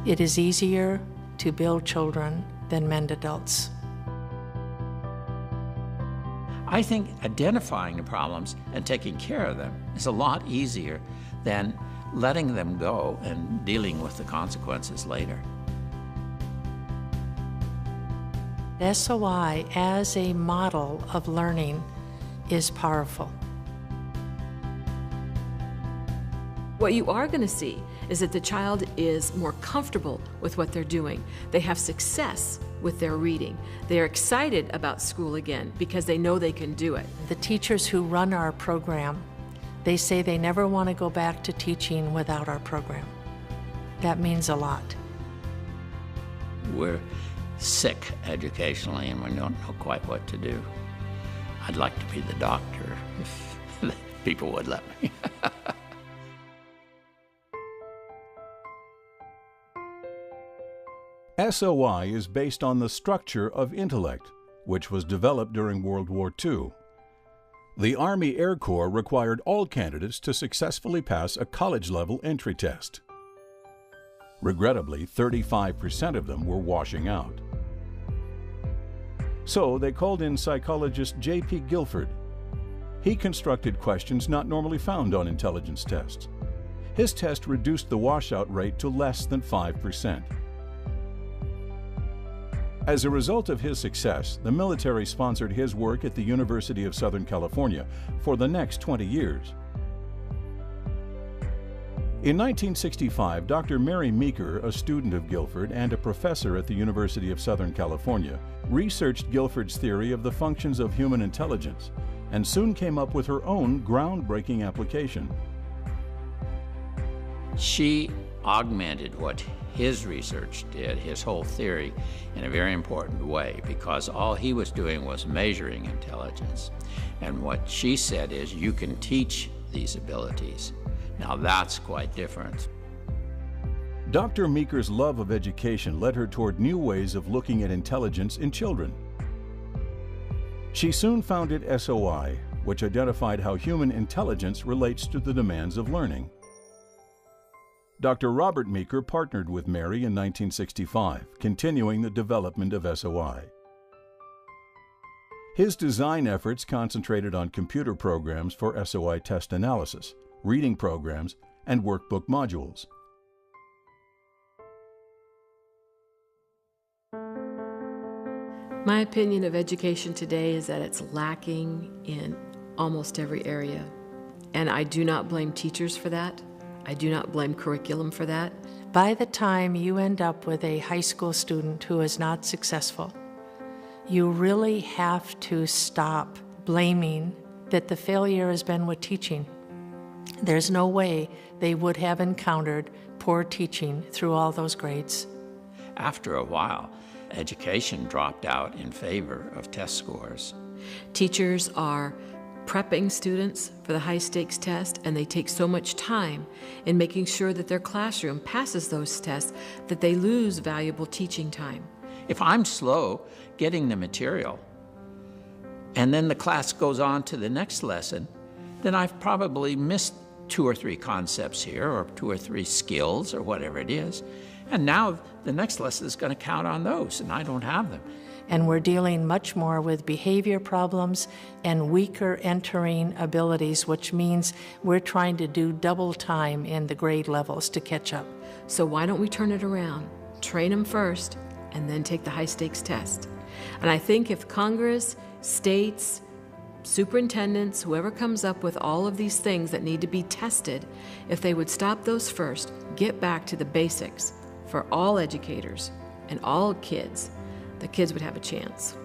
It is easier to build children than mend adults. I think identifying the problems and taking care of them is a lot easier than letting them go and dealing with the consequences later. SOI as a model of learning is powerful. What you are going to see is that the child is more comfortable with what they're doing. They have success with their reading. They are excited about school again because they know they can do it. The teachers who run our program, they say they never want to go back to teaching without our program. That means a lot. We're sick educationally and we don't know quite what to do. I'd like to be the doctor if people would let me. SOI is based on the Structure of Intellect, which was developed during World War II. The Army Air Corps required all candidates to successfully pass a college-level entry test. Regrettably, 35% of them were washing out. So they called in psychologist J.P. Guilford. He constructed questions not normally found on intelligence tests. His test reduced the washout rate to less than 5%. As a result of his success, the military sponsored his work at the University of Southern California for the next 20 years. In 1965, Dr. Mary Meeker, a student of Guilford and a professor at the University of Southern California, researched Guilford's theory of the functions of human intelligence and soon came up with her own groundbreaking application. She augmented what his research did, his whole theory, in a very important way, because all he was doing was measuring intelligence. And what she said is, you can teach these abilities. Now that's quite different. Dr. Meeker's love of education led her toward new ways of looking at intelligence in children. She soon founded SOI, which identified how human intelligence relates to the demands of learning. Dr. Robert Meeker partnered with Mary in 1965, continuing the development of SOI. His design efforts concentrated on computer programs for SOI test analysis, reading programs, and workbook modules. My opinion of education today is that it's lacking in almost every area. And I do not blame teachers for that. I do not blame curriculum for that. By the time you end up with a high school student who is not successful, you really have to stop blaming that the failure has been with teaching. There's no way they would have encountered poor teaching through all those grades. After a while, education dropped out in favor of test scores. Teachers are prepping students for the high-stakes test, and they take so much time in making sure that their classroom passes those tests that they lose valuable teaching time. If I'm slow getting the material, and then the class goes on to the next lesson, then I've probably missed 2 or 3 concepts here, or 2 or 3 skills, or whatever it is. And now the next lesson is going to count on those, and I don't have them. And we're dealing much more with behavior problems and weaker entering abilities, which means we're trying to do double time in the grade levels to catch up. So why don't we turn it around? Train them first, and then take the high-stakes test. And I think if Congress, states, superintendents, whoever comes up with all of these things that need to be tested, if they would stop those first, get back to the basics for all educators and all kids, the kids would have a chance.